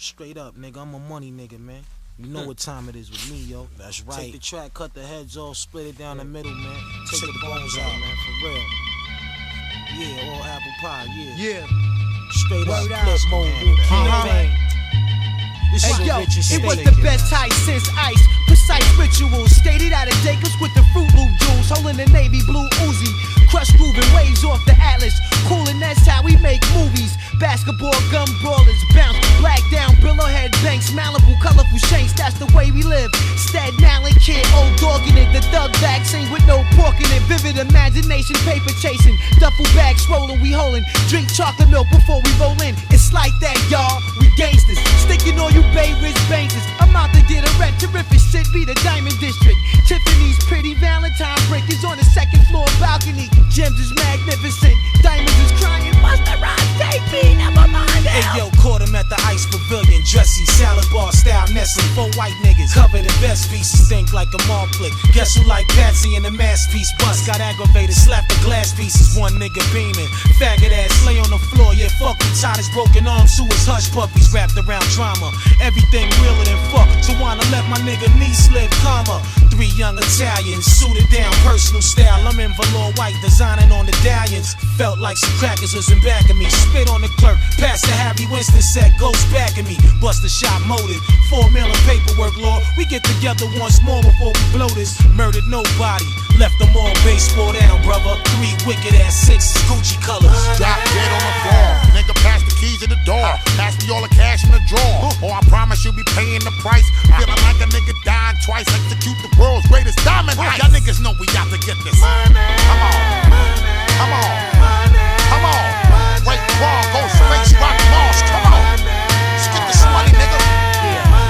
Straight up, nigga, I'm a money nigga, man. You know what time it is with me, yo. That's right. Take the track, cut the heads off, split it down the middle, man. Take the bones out, man, for real. Yeah, all apple pie, yeah. Yeah. Straight up, Word flip out. mode, campaign. This Hey shit yo, rich as it was steak. the best height since ice. Precise rituals, skated out of Jacobs with the Fruit Loop jewels, holding the navy blue Uzi. Crush grooving waves off the Atlas, coolin', that's how we make movies. Basketball gum brawlers, bounce, black down, billowhead banks, Malibu, colorful shanks, that's the way we live. Staten Island kid, old dog in it, the thug bag sing with no pork in it. Vivid imagination, paper chasing, duffel bag swollen, we holding. Drink chocolate milk before we roll in. It's like that, y'all, we gangsters, sticking on you Bay Ridge bankers. I'm out to get a red, terrific shit, be the Diamond District. Tiffany's pretty Valentine breakers on the second floor balcony. Gems is magnificent, diamonds is crying. Busta Rhymes, take me, never mind. Hey yo, caught him at the Ice Pavilion, dressy, salad bar style, Nestle, 4 white niggas, covered in best pieces, think like a mall flick. Guess who like Patsy in the masterpiece bust? Got aggravated, slapped the glass pieces, one nigga beaming. Faggot ass lay on the floor, yeah, fuck him, tied his broken arms to his hush puppies, wrapped around drama. Everything realer than fuck, so wanna let my nigga niece live calmer. 3 young Italians, suited down, personal style. I'm in velour white, designing on the dallions. Felt like some crackers was in back of me. Spit on the clerk, past the Harry Winston set, ghost back at me. Bust the shot motive, 4 million paperwork, Lord. We get together once more before we blow this. Murdered nobody, left them all baseball down, brother. 3 wicked ass 6s, Gucci colors. Drop dead on the floor, nigga pass the keys to the door. Pass me all the cash in the drawer, or I promise you'll be paying the price. Feeling like a nigga dying twice, execute the world's greatest diamond heist. Y'all niggas know we got to get this. Come on, come on, come on. Right, wrong, go space, rock, Mars. Come on, let's get this money, nigga.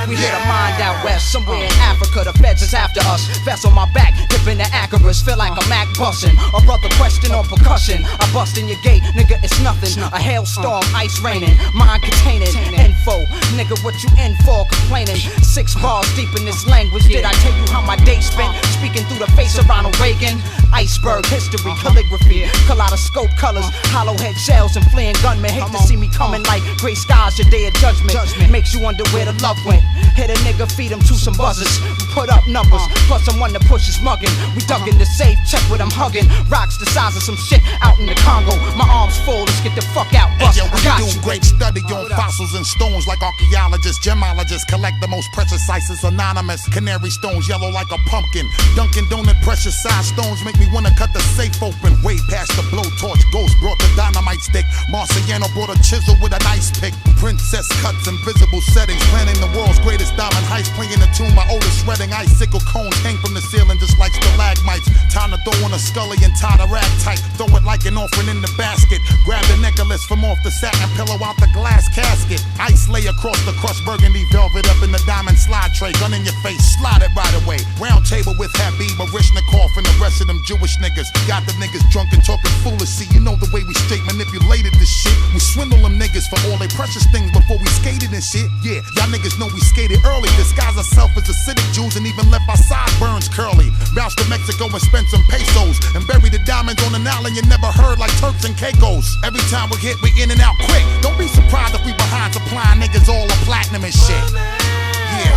We hit a mind out west, somewhere in Africa. The feds is after us. Vest on my back, dipping the Acarus. Feel like a Mac bussin'. A brother question on percussion. I bust in your gate, nigga, it's nothing. A hailstorm, ice raining, mind containing. Info, nigga, what you in for? Complaining. 6 bars deep in this language. Did I tell you how my day spent? Speaking through the face of Ronald Reagan. Iceberg history, calligraphy, kaleidoscope colors, hollow head shells and fleeing gunmen. Hate to see me coming like gray skies, your day of judgment. Makes you wonder where the love went. Hit a nigga, feed him to some buzzers. We put up numbers, plus someone to push his mugging. We dug in the safe, check what I'm hugging. Rocks the size of some shit out in the Congo. My arms full, let's get the fuck out, bust. Hey, yo, we do great study on fossils and stones like archaeologists, gemologists. Collect the most precious ices, anonymous. Canary stones, yellow like a pumpkin. Dunkin' Donut, precious size stones make me wanna cut the safe open. Way past the blowtorch, Ghost brought the dynamite stick. Marciano brought a chisel with an ice pick. Princess cuts, invisible settings, planning the world's greatest diamond heist. Playing the tune, my oldest shredding. Icicle cones hang from the ceiling just like stalagmites. Time to throw on a scully and tie the rag tight. Throw it like an orphan in the basket. Grab the necklace from off the satin pillow out the glass casket. Ice lay across the crushed burgundy velvet up in the diamond slide tray. Gun in your face, slide it right away. Round table with Habib, Barishnikov, and the rest of them Jewish niggas. Got the niggas drunk and talking foolish. See, you know the way we straight manipulated this shit. We swindle them niggas for all they precious things before we skated and shit. Yeah, y'all niggas know we skated early. Disguise ourselves as acidic Jews and even left our sideburns curly. Bounce to Mexico and spend some pesos and bury the diamonds on an island you never heard like Turks and Caicos. Every time we hit, we in and out quick. Don't be surprised if we behind supplying niggas all the platinum and shit. Yeah,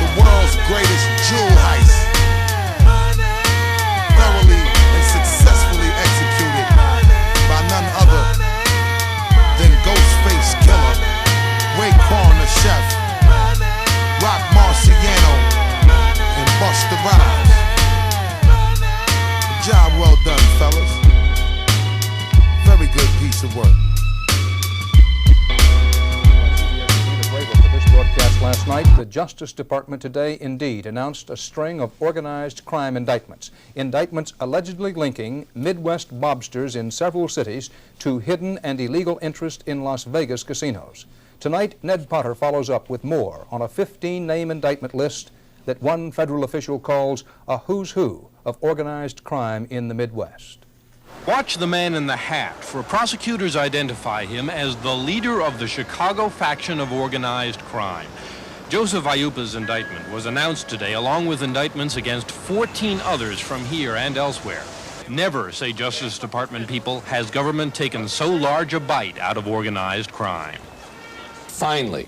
the world's greatest jewel heist. Thoroughly and successfully executed by none other than Ghostface Killer, Raekwon the Chef, Rock Marciano, and Busta Rhymes. Job well done, fellas. Very good piece of work. For this broadcast last night, the Justice Department today indeed announced a string of organized crime indictments. Indictments allegedly linking Midwest mobsters in several cities to hidden and illegal interest in Las Vegas casinos. Tonight, Ned Potter follows up with more on a 15-name indictment list that one federal official calls a who's who of organized crime in the Midwest. Watch the man in the hat, for prosecutors identify him as the leader of the Chicago faction of organized crime. Joseph Ayupa's indictment was announced today, along with indictments against 14 others from here and elsewhere. Never, say Justice Department people, has government taken so large a bite out of organized crime. Finally,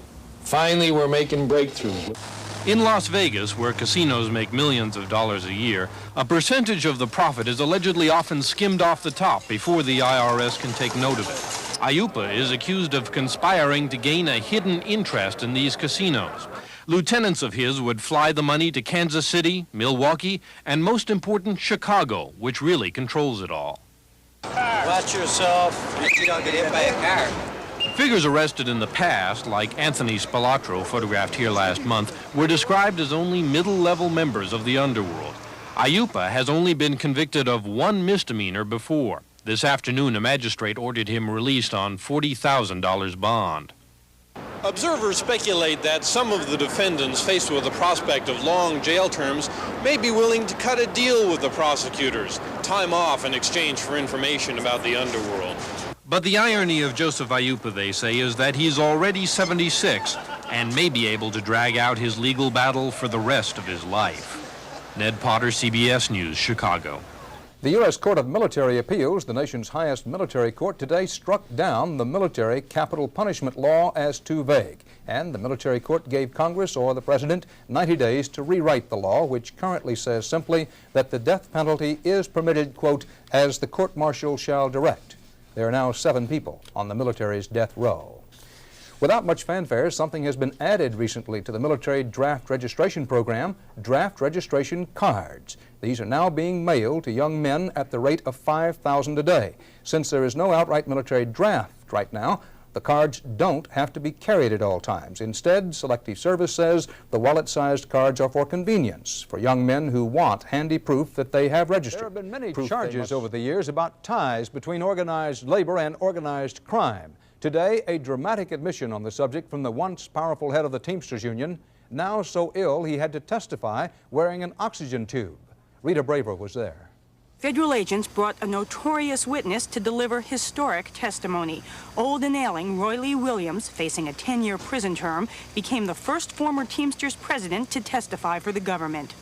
Finally, we're making breakthroughs. In Las Vegas, where casinos make millions of dollars a year, a percentage of the profit is allegedly often skimmed off the top before the IRS can take note of it. Ayupa is accused of conspiring to gain a hidden interest in these casinos. Lieutenants of his would fly the money to Kansas City, Milwaukee, and most important, Chicago, which really controls it all. Watch yourself. You don't get hit by a car. Figures arrested in the past, like Anthony Spilatro, photographed here last month, were described as only middle-level members of the underworld. Ayupa has only been convicted of one misdemeanor before. This afternoon, a magistrate ordered him released on $40,000 bond. Observers speculate that some of the defendants, faced with the prospect of long jail terms, may be willing to cut a deal with the prosecutors, time off in exchange for information about the underworld. But the irony of Joseph Ayupa, they say, is that he's already 76 and may be able to drag out his legal battle for the rest of his life. Ned Potter, CBS News, Chicago. The U.S. Court of Military Appeals, the nation's highest military court, today struck down the military capital punishment law as too vague. And the military court gave Congress or the President 90 days to rewrite the law, which currently says simply that the death penalty is permitted, quote, as the court-martial shall direct. There are now 7 people on the military's death row. Without much fanfare, something has been added recently to the military draft registration program, draft registration cards. These are now being mailed to young men at the rate of $5,000 a day. Since there is no outright military draft right now, the cards don't have to be carried at all times. Instead, Selective Service says the wallet-sized cards are for convenience for young men who want handy proof that they have registered. There have been many charges over the years about ties between organized labor and organized crime. Today, a dramatic admission on the subject from the once powerful head of the Teamsters Union, now so ill he had to testify wearing an oxygen tube. Rita Braver was there. Federal agents brought a notorious witness to deliver historic testimony. Old and ailing Roy Lee Williams, facing a 10-year prison term, became the first former Teamsters president to testify for the government.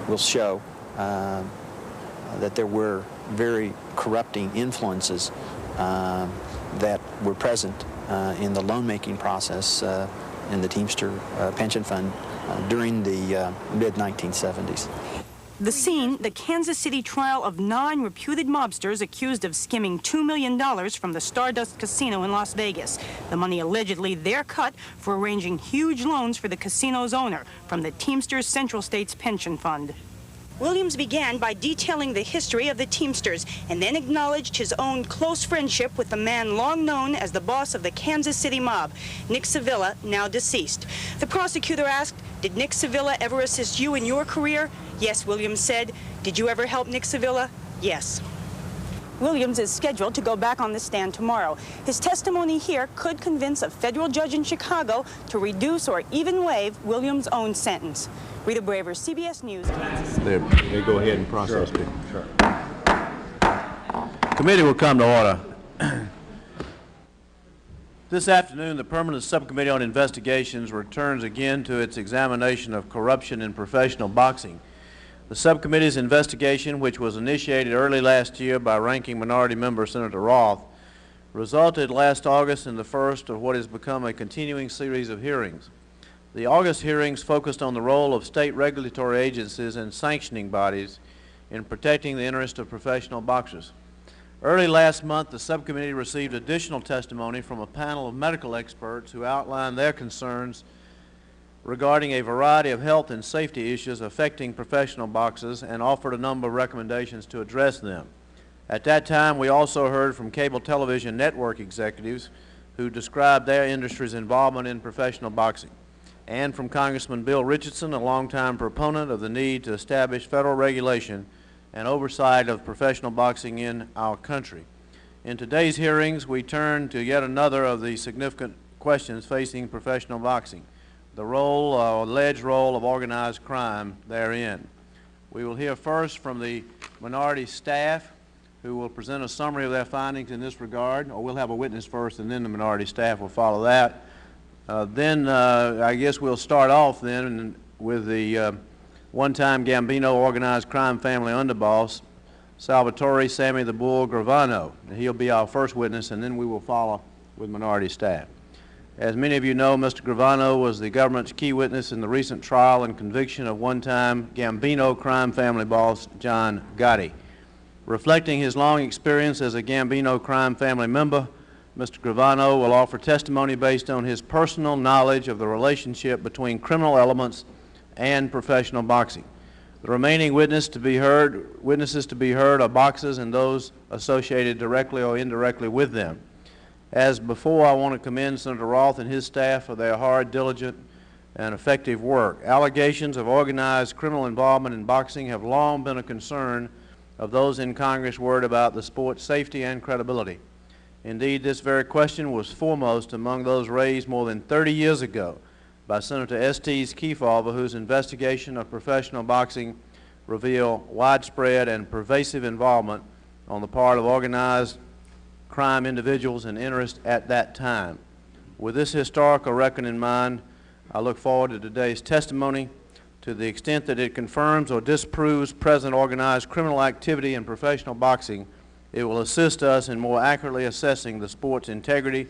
Will show that there were very corrupting influences that were present in the loan-making process in the Teamster pension fund during the mid-1970s. The scene, the Kansas City trial of 9 reputed mobsters accused of skimming $2 million from the Stardust Casino in Las Vegas. The money allegedly their cut for arranging huge loans for the casino's owner from the Teamsters Central States Pension Fund. Williams began by detailing the history of the Teamsters and then acknowledged his own close friendship with the man long known as the boss of the Kansas City mob, Nick Sevilla, now deceased. The prosecutor asked, "Did Nick Sevilla ever assist you in your career?" "Yes," Williams said. "Did you ever help Nick Sevilla?" "Yes." Williams is scheduled to go back on the stand tomorrow. His testimony here could convince a federal judge in Chicago to reduce or even waive Williams' own sentence. Rita Braver, CBS News, Kansas City. They go ahead and process it. Sure. Committee will come to order. This afternoon, the Permanent Subcommittee on Investigations returns again to its examination of corruption in professional boxing. The subcommittee's investigation, which was initiated early last year by Ranking Minority Member Senator Roth, resulted last August in the first of what has become a continuing series of hearings. The August hearings focused on the role of state regulatory agencies and sanctioning bodies in protecting the interest of professional boxers. Early last month, the subcommittee received additional testimony from a panel of medical experts who outlined their concerns regarding a variety of health and safety issues affecting professional boxers and offered a number of recommendations to address them. At that time, we also heard from cable television network executives who described their industry's involvement in professional boxing, and from Congressman Bill Richardson, a longtime proponent of the need to establish federal regulation and oversight of professional boxing in our country. In today's hearings, we turn to yet another of the significant questions facing professional boxing, the role or alleged role of organized crime therein. We will hear first from the minority staff, who will present a summary of their findings in this regard, or we'll have a witness first and then the minority staff will follow that. Then I guess we'll start off then with the one-time Gambino organized crime family underboss, Salvatore, Sammy the Bull, Gravano. He'll be our first witness, and then we will follow with minority staff. As many of you know, Mr. Gravano was the government's key witness in the recent trial and conviction of one-time Gambino crime family boss John Gotti. Reflecting his long experience as a Gambino crime family member, Mr. Gravano will offer testimony based on his personal knowledge of the relationship between criminal elements and professional boxing. The remaining witnesses to be heard are boxers and those associated directly or indirectly with them. As before, I want to commend Senator Roth and his staff for their hard, diligent, and effective work. Allegations of organized criminal involvement in boxing have long been a concern of those in Congress worried about the sport's safety and credibility. Indeed, this very question was foremost among those raised more than 30 years ago by Senator Estes Kefauver, whose investigation of professional boxing revealed widespread and pervasive involvement on the part of organized crime individuals and interests at that time. With this historical record in mind, I look forward to today's testimony. To the extent that it confirms or disproves present organized criminal activity in professional boxing, it will assist us in more accurately assessing the sport's integrity,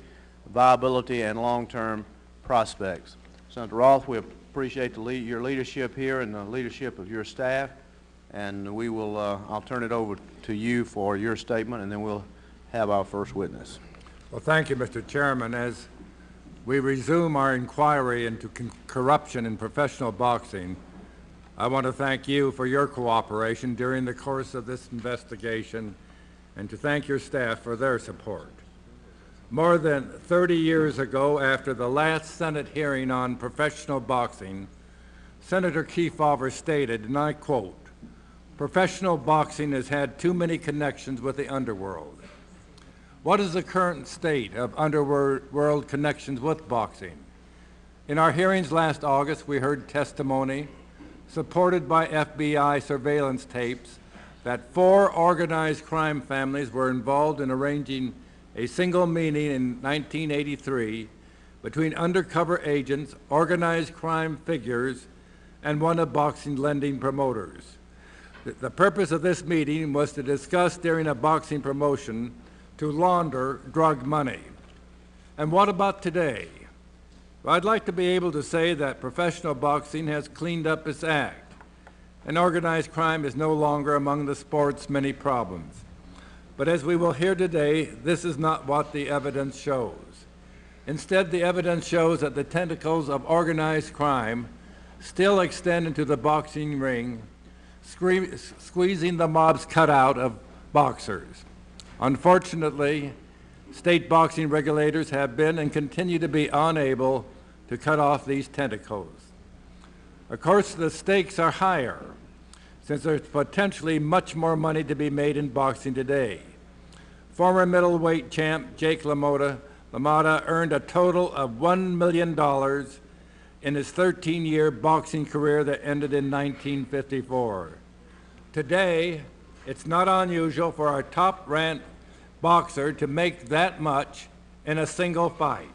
viability, and long-term prospects. Senator Roth, we appreciate your leadership here and the leadership of your staff, and we will, I'll turn it over to you for your statement, and then we'll have our first witness. Well, thank you, Mr. Chairman. As we resume our inquiry into corruption in professional boxing, I want to thank you for your cooperation during the course of this investigation and to thank your staff for their support. More than 30 years ago, after the last Senate hearing on professional boxing, Senator Kefauver stated, and I quote, "Professional boxing has had too many connections with the underworld." What is the current state of underworld connections with boxing? In our hearings last August, we heard testimony supported by FBI surveillance tapes that 4 organized crime families were involved in arranging a single meeting in 1983 between undercover agents, organized crime figures, and one of boxing lending promoters. The purpose of this meeting was to discuss during a boxing promotion to launder drug money. And what about today? Well, I'd like to be able to say that professional boxing has cleaned up its act, and organized crime is no longer among the sport's many problems. But as we will hear today, this is not what the evidence shows. Instead, the evidence shows that the tentacles of organized crime still extend into the boxing ring, squeezing the mob's cutout of boxers. Unfortunately, state boxing regulators have been and continue to be unable to cut off these tentacles. Of course, the stakes are higher, since there's potentially much more money to be made in boxing today. Former middleweight champ Jake LaMotta earned a total of $1 million in his 13-year boxing career that ended in 1954. Today, it's not unusual for our top-ranked boxer to make that much in a single fight.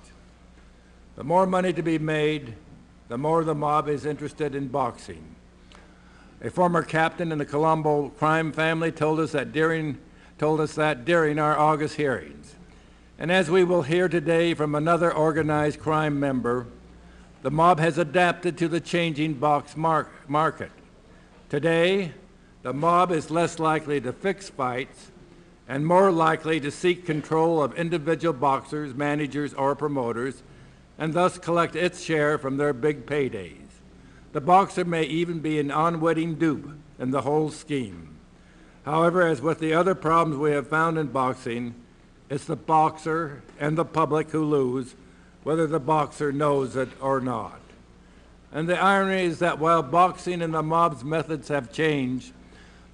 The more money to be made, the more the mob is interested in boxing. A former captain in the Colombo crime family told us that during our August hearings. And as we will hear today from another organized crime member, the mob has adapted to the changing box market. Today, the mob is less likely to fix fights and more likely to seek control of individual boxers, managers, or promoters, and thus collect its share from their big paydays. The boxer may even be an unwitting dupe in the whole scheme. However, as with the other problems we have found in boxing, it's the boxer and the public who lose, whether the boxer knows it or not. And the irony is that while boxing and the mob's methods have changed,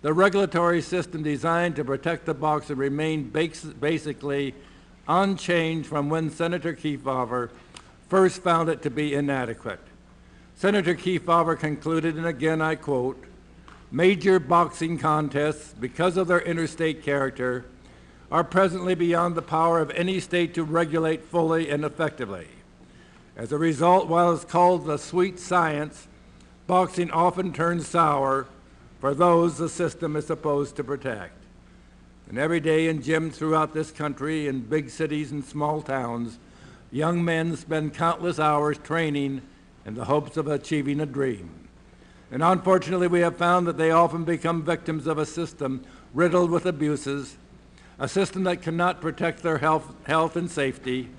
the regulatory system designed to protect the boxer remained basically unchanged from when Senator Kefauver first found it to be inadequate. Senator Kefauver concluded, and again I quote, "Major boxing contests, because of their interstate character, are presently beyond the power of any state to regulate fully and effectively. As a result, while it's called the sweet science, boxing often turns sour for those the system is supposed to protect." And every day in gyms throughout this country, in big cities and small towns, young men spend countless hours training in the hopes of achieving a dream. And unfortunately, we have found that they often become victims of a system riddled with abuses, a system that cannot protect their health and safety,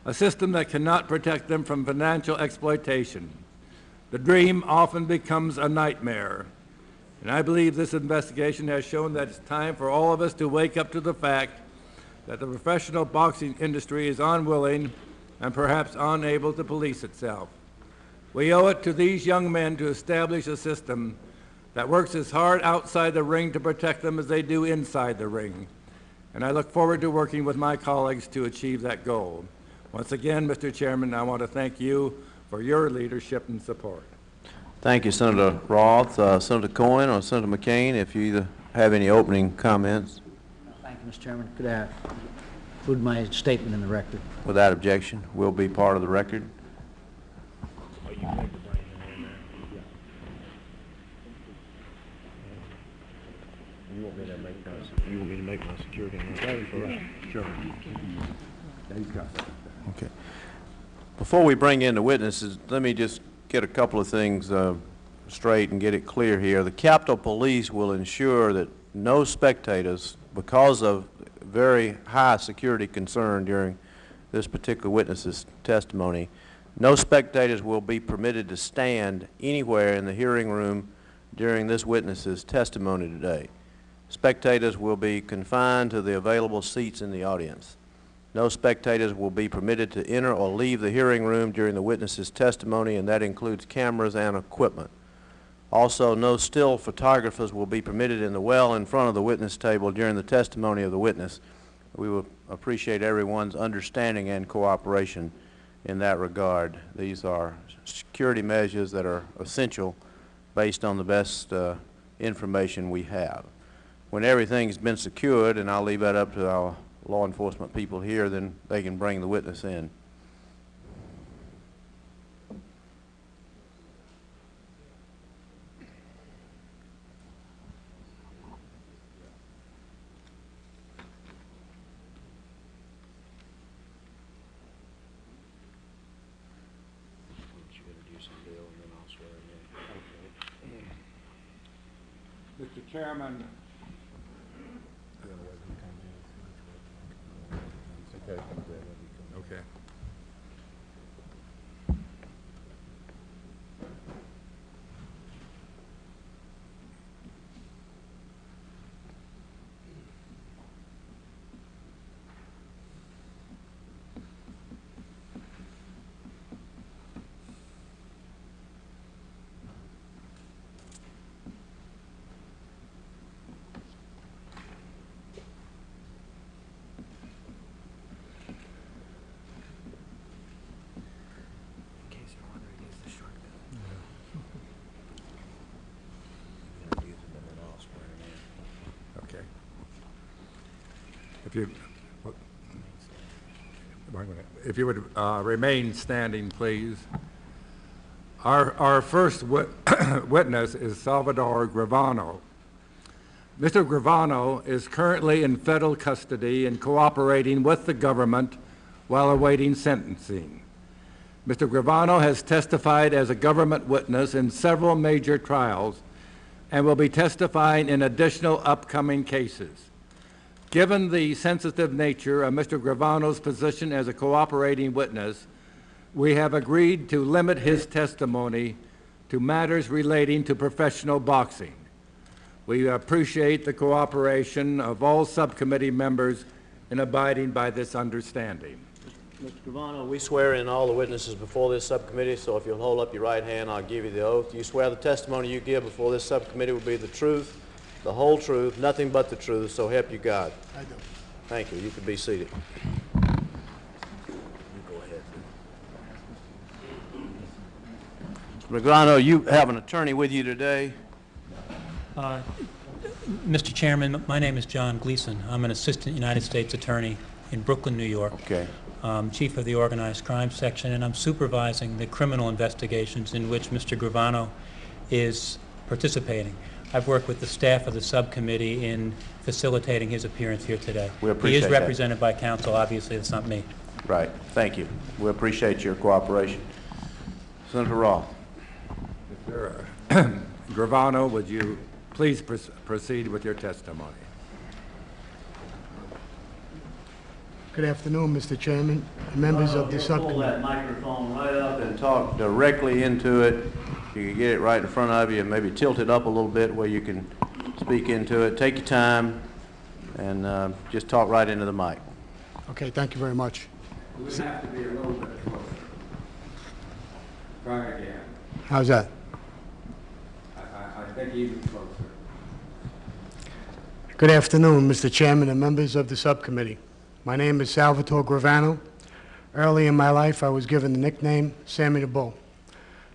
a system that cannot protect them from financial exploitation. The dream often becomes a nightmare. And I believe this investigation has shown that it's time for all of us to wake up to the fact that the professional boxing industry is unwilling and perhaps unable to police itself. We owe it to these young men to establish a system that works as hard outside the ring to protect them as they do inside the ring. And I look forward to working with my colleagues to achieve that goal. Once again, Mr. Chairman, I want to thank you for your leadership and support. Thank you, Senator Roth. Senator Cohen or Senator McCain, if you either have any opening comments. Thank you, Mr. Chairman. Could I include my statement in the record? Without objection, will be part of the record. You want me to make my security announcement? Sure. Okay. Before we bring in the witnesses, let me just get a couple of things straight and get it clear here. The Capitol Police will ensure that no spectators, because of very high security concern during this particular witness's testimony, no spectators will be permitted to stand anywhere in the hearing room during this witness's testimony today. Spectators will be confined to the available seats in the audience. No spectators will be permitted to enter or leave the hearing room during the witness's testimony, and that includes cameras and equipment. Also, no still photographers will be permitted in the well in front of the witness table during the testimony of the witness. We will appreciate everyone's understanding and cooperation in that regard. These are security measures that are essential based on the best information we have. When everything's been secured, and I'll leave that up to our law enforcement people here, then they can bring the witness in. Mr. Chairman, okay. If you would remain standing, please. Our first witness is Salvatore Gravano. Mr. Gravano is currently in federal custody and cooperating with the government while awaiting sentencing. Mr. Gravano has testified as a government witness in several major trials and will be testifying in additional upcoming cases. Given the sensitive nature of Mr. Gravano's position as a cooperating witness, we have agreed to limit his testimony to matters relating to professional boxing. We appreciate the cooperation of all subcommittee members in abiding by this understanding. Mr. Gravano, we swear in all the witnesses before this subcommittee, so if you'll hold up your right hand, I'll give you the oath. You swear the testimony you give before this subcommittee will be the truth, the whole truth, nothing but the truth, so help you God. I do. Thank you. You can be seated. You go ahead. Mr. Gravano, you have an attorney with you today. Mr. Chairman, my name is John Gleason. I'm an assistant United States attorney in Brooklyn, New York. Okay. Chief of the Organized Crime Section, and I'm supervising the criminal investigations in which Mr. Gravano is participating. I've worked with the staff of the subcommittee in facilitating his appearance here today. We appreciate He is represented by counsel. Obviously, it's not me. Right. Thank you. We appreciate your cooperation. Senator Roth. Gravano, would you please proceed with your testimony? Good afternoon, Mr. Chairman, members of the subcommittee. Pull that microphone right up and talk directly into it. If you can get it right in front of you and maybe tilt it up a little bit where you can speak into it. Take your time and just talk right into the mic. Okay, thank you very much. We would have to be a little bit closer. Try again. How's that? I think even closer. Good afternoon, Mr. Chairman and members of the subcommittee. My name is Salvatore Gravano. Early in my life, I was given the nickname Sammy the Bull.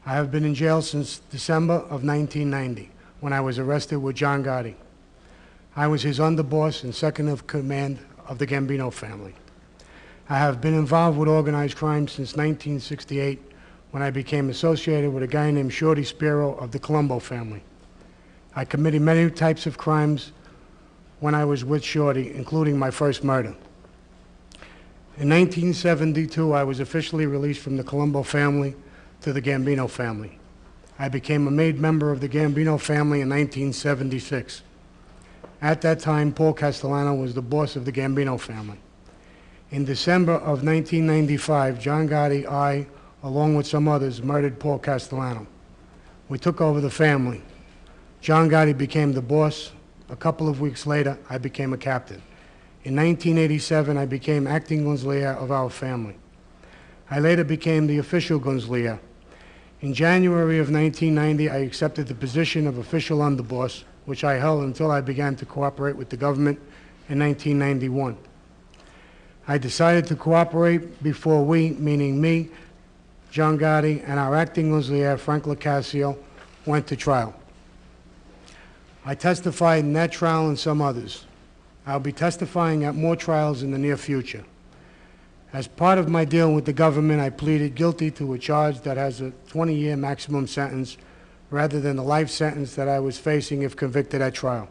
I have been in jail since December of 1990, when I was arrested with John Gotti. I was his underboss and second of command of the Gambino family. I have been involved with organized crime since 1968, when I became associated with a guy named Shorty Spiro of the Colombo family. I committed many types of crimes when I was with Shorty, including my first murder. In 1972, I was officially released from the Colombo family to the Gambino family. I became a made member of the Gambino family in 1976. At that time, Paul Castellano was the boss of the Gambino family. In December of 1995, John Gotti, I, along with some others, murdered Paul Castellano. We took over the family. John Gotti became the boss. A couple of weeks later, I became a captain. In 1987, I became acting Gunzlier of our family. I later became the official Gunzlier. In January of 1990, I accepted the position of official underboss, which I held until I began to cooperate with the government in 1991. I decided to cooperate before we, meaning me, John Gotti, and our acting Gunzlier, Frank Locascio, went to trial. I testified in that trial and some others. I'll be testifying at more trials in the near future. As part of my deal with the government, I pleaded guilty to a charge that has a 20-year maximum sentence rather than the life sentence that I was facing if convicted at trial.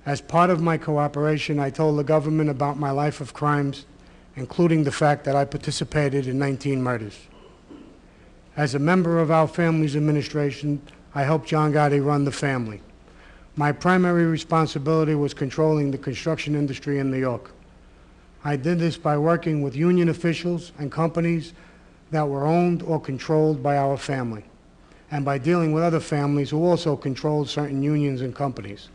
As part of my cooperation, I told the government about my life of crimes, including the fact that I participated in 19 murders. As a member of our family's administration, I helped John Gotti run the family. My primary responsibility was controlling the construction industry in New York. I did this by working with union officials and companies that were owned or controlled by our family, and by dealing with other families who also controlled certain unions and companies.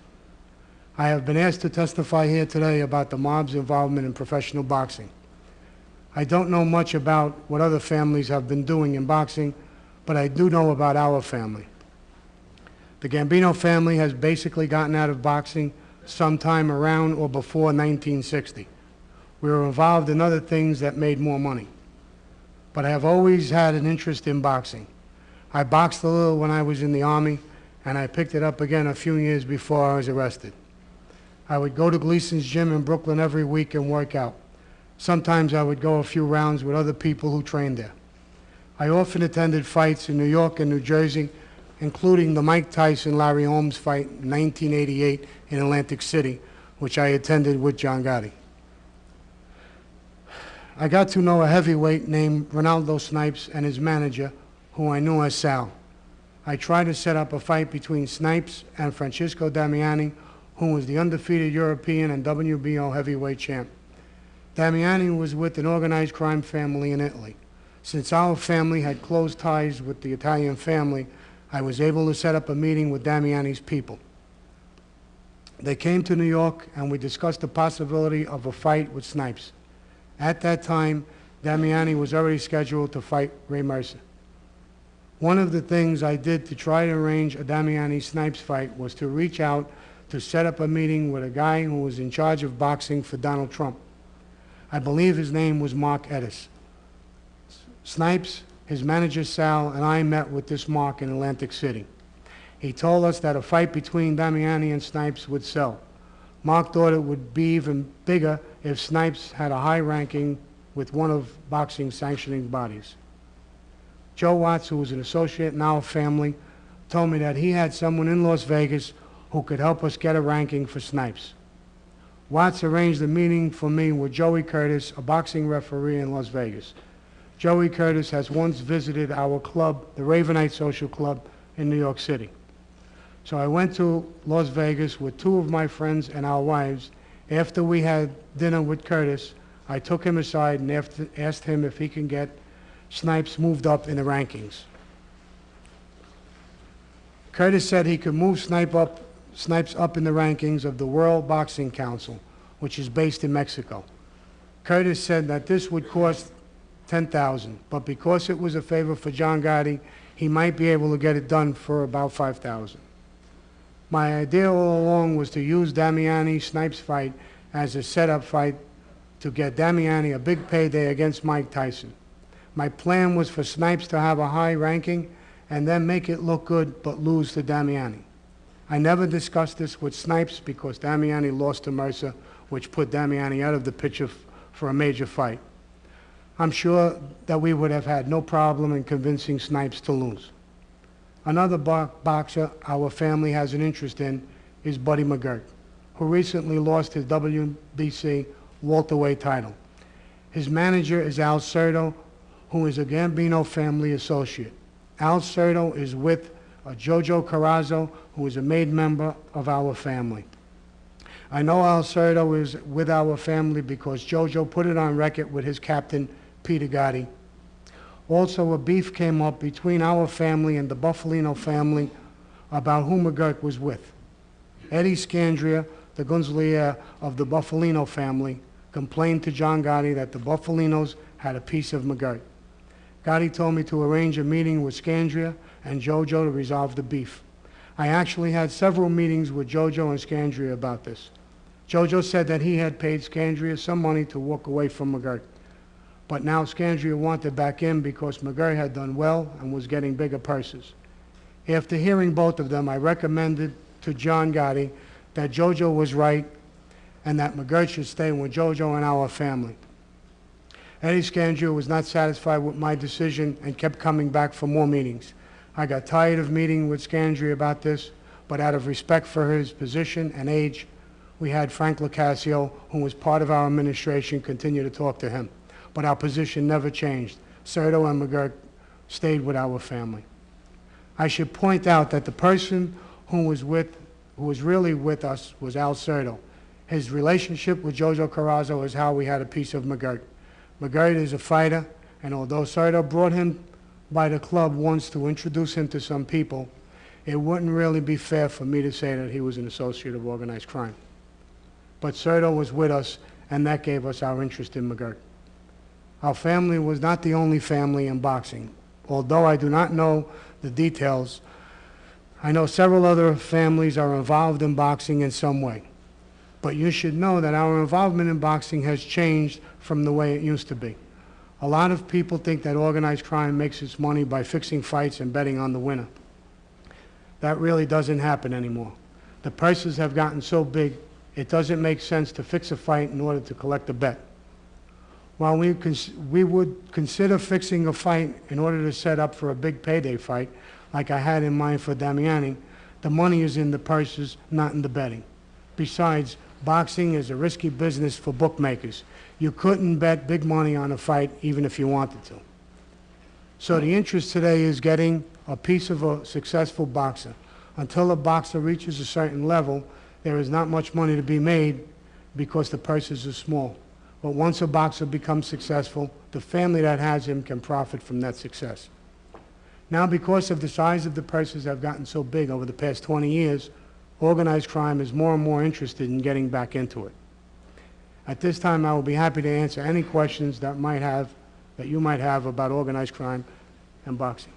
I have been asked to testify here today about the mob's involvement in professional boxing. I don't know much about what other families have been doing in boxing, but I do know about our family. The Gambino family has basically gotten out of boxing sometime around or before 1960. We were involved in other things that made more money. But I have always had an interest in boxing. I boxed a little when I was in the Army, and I picked it up again a few years before I was arrested. I would go to Gleason's gym in Brooklyn every week and work out. Sometimes I would go a few rounds with other people who trained there. I often attended fights in New York and New Jersey, including the Mike Tyson-Larry Holmes fight in 1988 in Atlantic City, which I attended with John Gotti. I got to know a heavyweight named Ronaldo Snipes and his manager, who I knew as Sal. I tried to set up a fight between Snipes and Francisco Damiani, who was the undefeated European and WBO heavyweight champ. Damiani was with an organized crime family in Italy. Since our family had close ties with the Italian family, I was able to set up a meeting with Damiani's people. They came to New York and we discussed the possibility of a fight with Snipes. At that time, Damiani was already scheduled to fight Ray Mercer. One of the things I did to try to arrange a Damiani-Snipes fight was to reach out to set up a meeting with a guy who was in charge of boxing for Donald Trump. I believe his name was Mark Edis. Snipes, his manager Sal, and I met with this Mark in Atlantic City. He told us that a fight between Damiani and Snipes would sell. Mark thought it would be even bigger if Snipes had a high ranking with one of boxing's sanctioning bodies. Joe Watts, who was an associate in our family, told me that he had someone in Las Vegas who could help us get a ranking for Snipes. Watts arranged a meeting for me with Joey Curtis, a boxing referee in Las Vegas. Joey Curtis has once visited our club, the Ravenite Social Club in New York City. So I went to Las Vegas with two of my friends and our wives. After we had dinner with Curtis, I took him aside and asked him if he can get Snipes moved up in the rankings. Curtis said he could move Snipes up in the rankings of the World Boxing Council, which is based in Mexico. Curtis said that this would cost $10,000, but because it was a favor for John Gotti, he might be able to get it done for about $5,000. My idea all along was to use Damiani-Snipes fight as a setup fight to get Damiani a big payday against Mike Tyson. My plan was for Snipes to have a high ranking and then make it look good but lose to Damiani. I never discussed this with Snipes because Damiani lost to Mercer, which put Damiani out of the picture for a major fight. I'm sure that we would have had no problem in convincing Snipes to lose. Another boxer our family has an interest in is Buddy McGirt, who recently lost his WBC welterweight title. His manager is Al Certo, who is a Gambino family associate. Al Certo is with Jojo Corozzo, who is a made member of our family. I know Al Certo is with our family because Jojo put it on record with his captain, Peter Gotti. Also, a beef came up between our family and the Buffalino family about who McGirt was with. Eddie Scandria, the Gonzalier of the Buffalino family, complained to John Gotti that the Buffalinos had a piece of McGirt. Gotti told me to arrange a meeting with Scandria and Jojo to resolve the beef. I actually had several meetings with Jojo and Scandria about this. Jojo said that he had paid Scandria some money to walk away from McGirt. But now Scandria wanted back in because McGirt had done well and was getting bigger purses. After hearing both of them, I recommended to John Gotti that Jojo was right and that McGirt should stay with Jojo and our family. Eddie Scandria was not satisfied with my decision and kept coming back for more meetings. I got tired of meeting with Scandria about this, but out of respect for his position and age, we had Frank Locascio, who was part of our administration, continue to talk to him. But our position never changed. Certo and McGirt stayed with our family. I should point out that the person who was really with us was Al Certo. His relationship with Jojo Corozzo is how we had a piece of McGirt. McGirt is a fighter, and although Certo brought him by the club once to introduce him to some people, it wouldn't really be fair for me to say that he was an associate of organized crime. But Certo was with us, and that gave us our interest in McGirt. Our family was not the only family in boxing. Although I do not know the details, I know several other families are involved in boxing in some way. But you should know that our involvement in boxing has changed from the way it used to be. A lot of people think that organized crime makes its money by fixing fights and betting on the winner. That really doesn't happen anymore. The purses have gotten so big, it doesn't make sense to fix a fight in order to collect a bet. While we would consider fixing a fight in order to set up for a big payday fight, like I had in mind for Damiani, the money is in the purses, not in the betting. Besides, boxing is a risky business for bookmakers. You couldn't bet big money on a fight even if you wanted to. So the interest today is getting a piece of a successful boxer. Until a boxer reaches a certain level, there is not much money to be made because the purses are small. But once a boxer becomes successful, the family that has him can profit from that success. Now, because of the size of the purses have gotten so big over the past 20 years, organized crime is more and more interested in getting back into it. At this time, I will be happy to answer any questions that you might have about organized crime and boxing.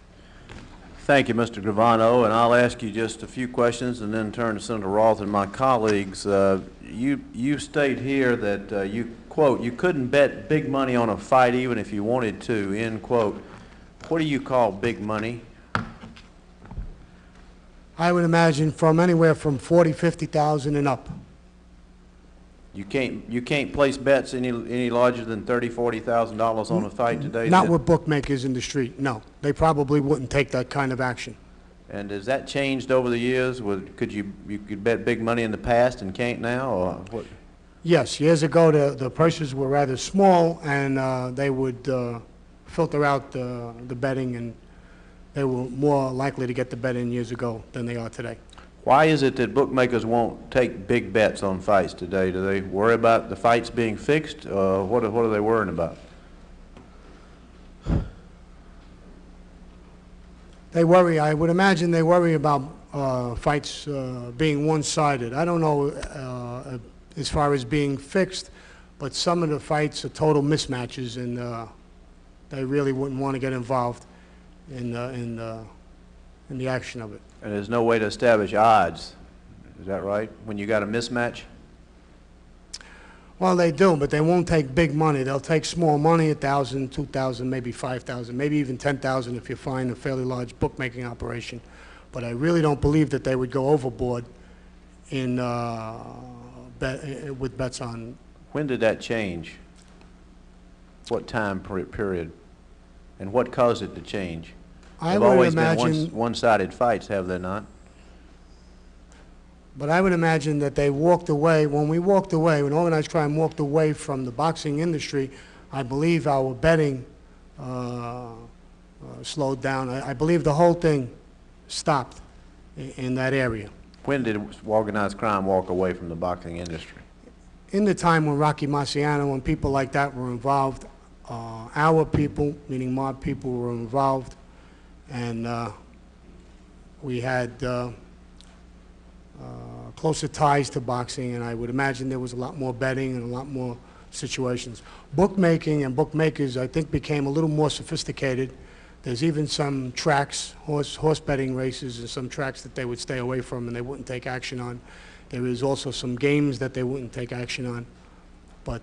Thank you, Mr. Gravano, and I'll ask you just a few questions and then turn to Senator Roth and my colleagues. You state here that you, quote, you couldn't bet big money on a fight even if you wanted to, end quote. What do you call big money? I would imagine from anywhere from 40, 50,000 and up. You can't place bets any larger than $30,000-$40,000 on a fight today? Not with bookmakers in the street, no. They probably wouldn't take that kind of action. And has that changed over the years? You could bet big money in the past and can't now, or what? Yes, years ago the purses were rather small, and they would filter out the betting, and they were more likely to get the bet in years ago than they are today. Why is it that bookmakers won't take big bets on fights today? Do they worry about the fights being fixed? What are they worrying about? They worry, I would imagine they worry about fights being one-sided. I don't know as far as being fixed, but some of the fights are total mismatches, and they really wouldn't want to get involved in the action of it. And there's no way to establish odds, is that right, when you got a mismatch? Well, they do, but they won't take big money. They'll take small money, 1,000, 2,000, maybe 5,000, maybe even 10,000 if you find a fairly large bookmaking operation. But I really don't believe that they would go overboard in with bets on. When did that change? What time period? And what caused it to change? I They've would always imagine been one-sided fights, have they not? But I would imagine that they walked away. When we walked away, when organized crime walked away from the boxing industry, I believe our betting slowed down. I believe the whole thing stopped in that area. When did organized crime walk away from the boxing industry? In the time when Rocky Marciano and people like that were involved, our people, meaning mob people, were involved, and we had closer ties to boxing, and I would imagine there was a lot more betting and a lot more situations. Bookmaking and bookmakers, I think, became a little more sophisticated. There's even some tracks, horse betting races, and some tracks that they would stay away from and they wouldn't take action on. There is also some games that they wouldn't take action on, but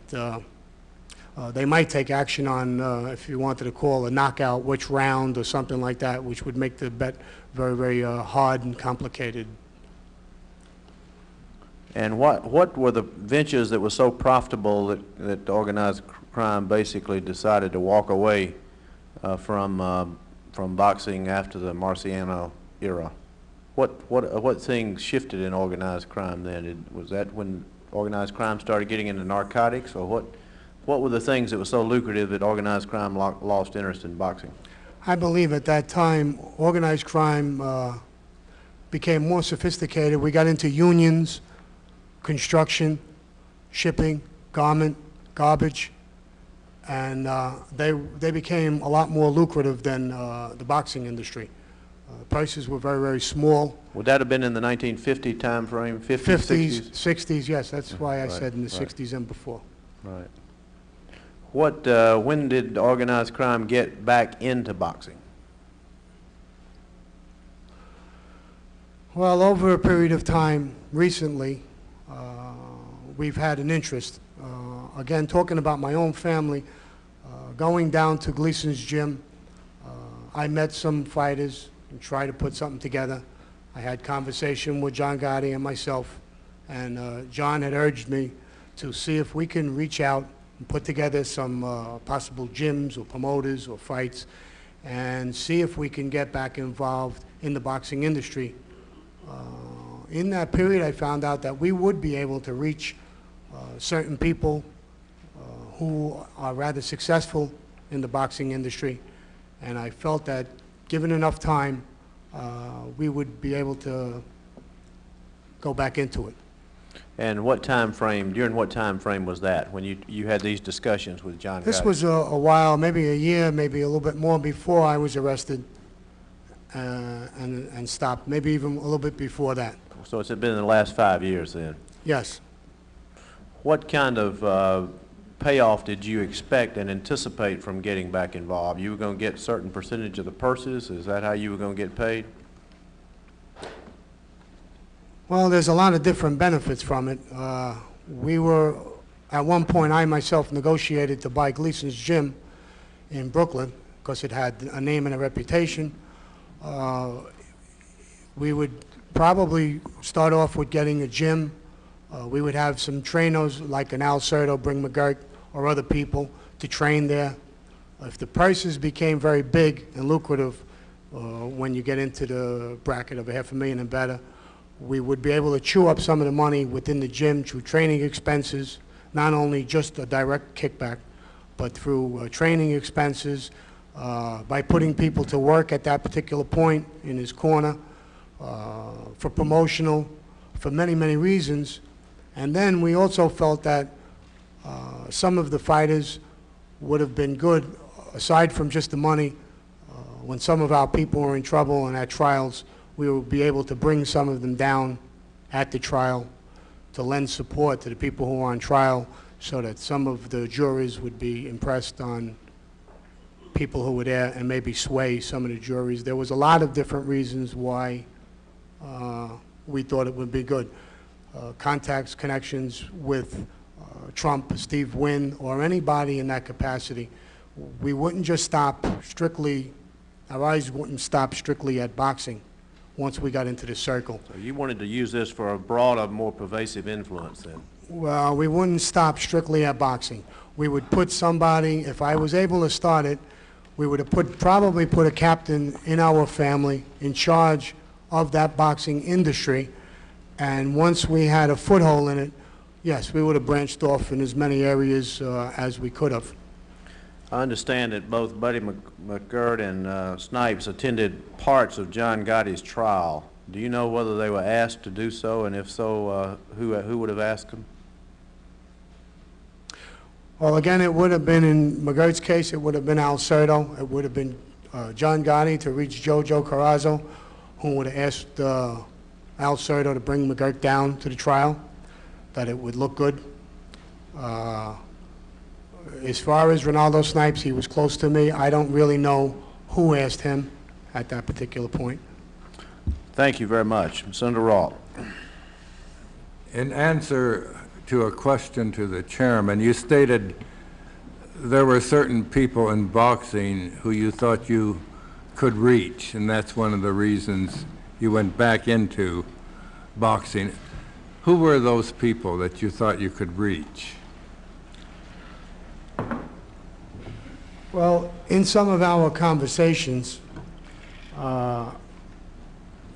they might take action on, if you wanted to call a knockout, which round or something like that, which would make the bet very, very hard and complicated. And what were the ventures that were so profitable that organized crime basically decided to walk away from boxing after the Marciano era? What things shifted in organized crime then? Was that when organized crime started getting into narcotics, or what were the things that were so lucrative that organized crime lost interest in boxing? I believe at that time organized crime became more sophisticated. We got into unions, construction, shipping, garment, garbage, and they became a lot more lucrative than the boxing industry. Prices were very, very small. Would that have been in the 1950 time frame, 50s, 50s, 60s, yes, that's why I said in the 60s and before. Right. When did organized crime get back into boxing? Well, over a period of time recently, we've had an interest. Again, talking about my own family, going down to Gleason's gym, I met some fighters and tried to put something together. I had conversation with John Gotti and myself, and John had urged me to see if we can reach out and put together some possible gyms or promoters or fights and see if we can get back involved in the boxing industry. In that period, I found out that we would be able to reach certain people who are rather successful in the boxing industry, and I felt that given enough time, we would be able to go back into it. And what time frame, during what time frame was that, when you had these discussions with John Gotti? This was a while, maybe a year, maybe a little bit more before I was arrested and stopped, maybe even a little bit before that. So it's been in the last 5 years then? Yes. What kind of payoff did you expect and anticipate from getting back involved? You were going to get a certain percentage of the purses? Is that how you were going to get paid? Well, there's a lot of different benefits from it. We were, at one point, I myself negotiated to buy Gleason's gym in Brooklyn because it had a name and a reputation. We would probably start off with getting a gym. We would have some trainers like an Certo, bring McGirt, or other people to train there. If the prices became very big and lucrative, when you get into the bracket of $500,000 and better, we would be able to chew up some of the money within the gym through training expenses, not only just a direct kickback, but through training expenses, by putting people to work at that particular point in his corner, for promotional, for many, many reasons. And then we also felt that some of the fighters would have been good, aside from just the money. When some of our people were in trouble and at trials, we would be able to bring some of them down at the trial to lend support to the people who were on trial, so that some of the juries would be impressed on people who were there and maybe sway some of the juries. There was a lot of different reasons why we thought it would be good. Contacts, connections with Trump, Steve Wynn, or anybody in that capacity. We wouldn't just stop strictly, our eyes wouldn't stop strictly at boxing once we got into the circle. So you wanted to use this for a broader, more pervasive influence then? Well, we wouldn't stop strictly at boxing. We would put somebody, if I was able to start it, we would have probably put a captain in our family in charge of that boxing industry. And once we had a foothold in it, yes, we would have branched off in as many areas as we could have. I understand that both Buddy McGirt and Snipes attended parts of John Gotti's trial. Do you know whether they were asked to do so, and if so, who would have asked them? Well, again, it would have been, in McGirt's case, it would have been Al Certo. It would have been John Gotti to reach Jojo Corozzo, who would have asked Al Certo to bring McGirt down to the trial, that it would look good. As far as Ronaldo Snipes, he was close to me. I don't really know who asked him at that particular point. Thank you very much. Senator Rault. In answer to a question to the chairman, you stated there were certain people in boxing who you thought you could reach, and that's one of the reasons you went back into boxing. Who were those people that you thought you could reach? Well, in some of our conversations,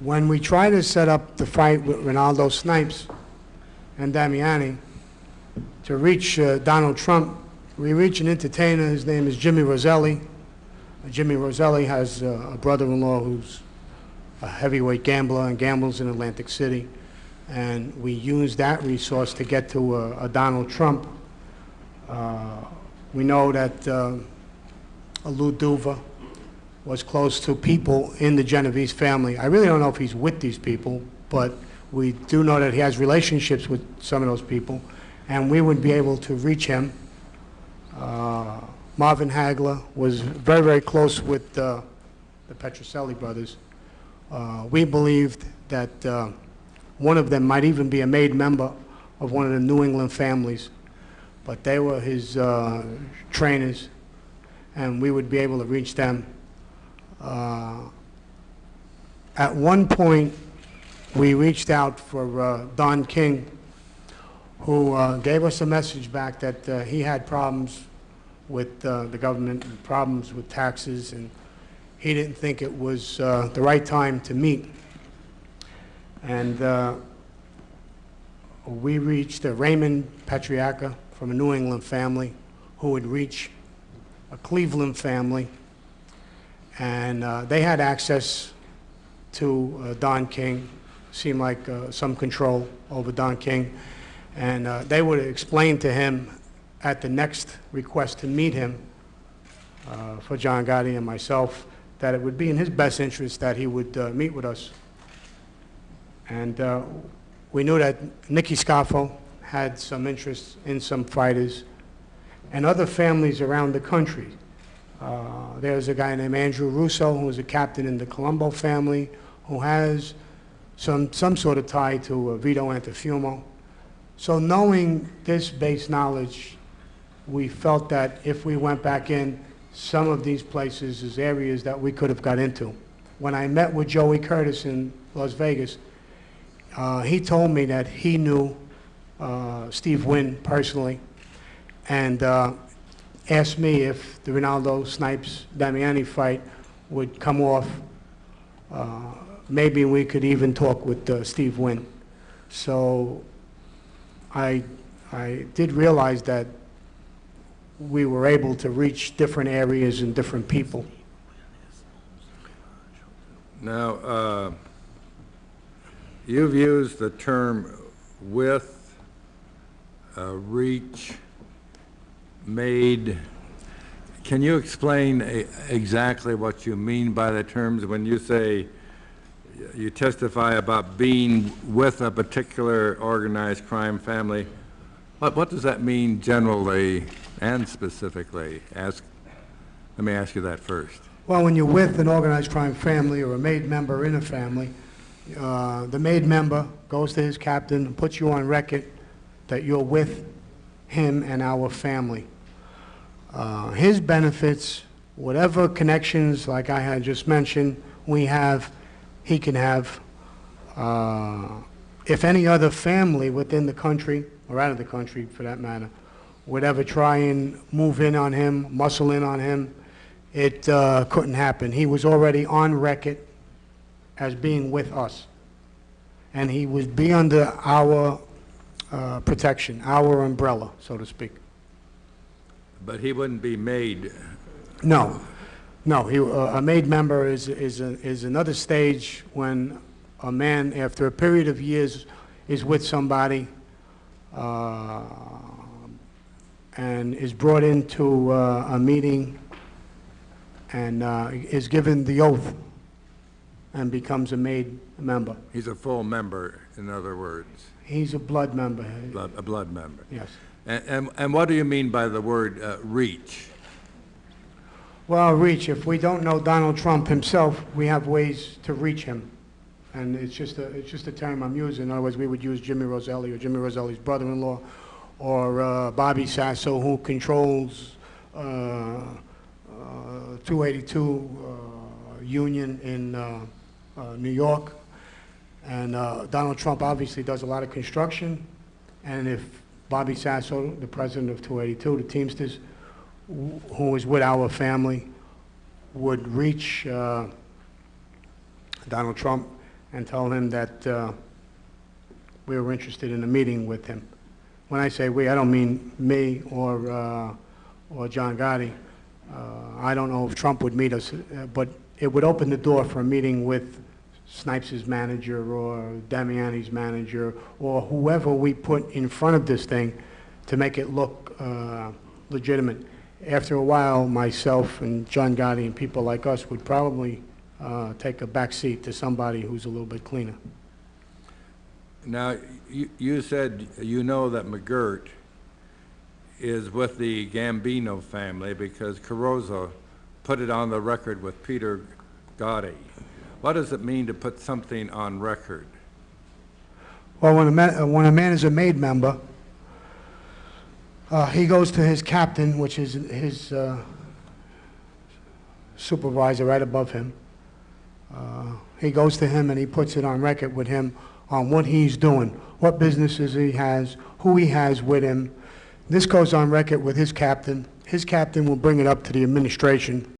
when we tried to set up the fight with Ronaldo Snipes and Damiani to reach Donald Trump, we reached an entertainer. His name is Jimmy Roselli. Jimmy Roselli has a brother-in-law who's a heavyweight gambler and gambles in Atlantic City. And we used that resource to get to a Donald Trump. We know that Lou Duva was close to people in the Genovese family. I really don't know if he's with these people, but we do know that he has relationships with some of those people, and we would be able to reach him. Marvin Hagler was very, very close with the Petrocelli brothers. We believed that one of them might even be a made member of one of the New England families, but they were his trainers, and we would be able to reach them. At one point, we reached out for Don King, who gave us a message back that he had problems with the government and problems with taxes, and he didn't think it was the right time to meet. And we reached Raymond Petriaca from a New England family, who would reach a Cleveland family, and they had access to Don King, seemed like some control over Don King, and they would explain to him at the next request to meet him for John Gotti and myself that it would be in his best interest that he would meet with us. And we knew that Nicky Scarfo had some interest in some fighters, and other families around the country. There's a guy named Andrew Russo, who is a captain in the Colombo family, who has some sort of tie to Vito Antifumo. So knowing this base knowledge, we felt that if we went back in, some of these places is areas that we could have got into. When I met with Joey Curtis in Las Vegas, he told me that he knew Steve Wynn personally, and asked me if the Ronaldo Snipes Damiani fight would come off. Maybe we could even talk with Steve Wynn. So I I did realize that we were able to reach different areas and different people. Now, you've used the term with, reach, made. Can you explain exactly what you mean by the terms when you say you testify about being with a particular organized crime family? What does that mean generally and specifically? Let me ask you that first. Well, when you're with an organized crime family or a made member in a family, the made member goes to his captain and puts you on record that you're with him and our family. His benefits, whatever connections, like I had just mentioned, we have, he can have. If any other family within the country, or out of the country for that matter, would ever try and move in on him, muscle in on him, it couldn't happen. He was already on record as being with us. And he would be under our protection, our umbrella, so to speak. But he wouldn't be made. No, no. A made member is another stage when a man, after a period of years, is with somebody and is brought into a meeting and is given the oath and becomes a made member. He's a full member, in other words. He's a blood member. A blood member. Yes. And what do you mean by the word reach? Well, reach, if we don't know Donald Trump himself, we have ways to reach him. And it's just a term I'm using. In other words, we would use Jimmy Roselli or Jimmy Roselli's brother-in-law or Bobby Sasso, who controls 282 Union in New York. And Donald Trump obviously does a lot of construction. And if Bobby Sasso, the president of 282, the Teamsters, who is with our family, would reach Donald Trump and tell him that we were interested in a meeting with him. When I say we, I don't mean me or John Gotti. I don't know if Trump would meet us, but it would open the door for a meeting with Snipes' manager or Damiani's manager or whoever we put in front of this thing to make it look legitimate. After a while, myself and John Gotti and people like us would probably take a back seat to somebody who's a little bit cleaner. Now, you said you know that McGirt is with the Gambino family because Corozzo put it on the record with Peter Gotti. What does it mean to put something on record? Well, when a man is a made member, he goes to his captain, which is his supervisor right above him. He goes to him and he puts it on record with him on what he's doing, what businesses he has, who he has with him. This goes on record with his captain. His captain will bring it up to the administration,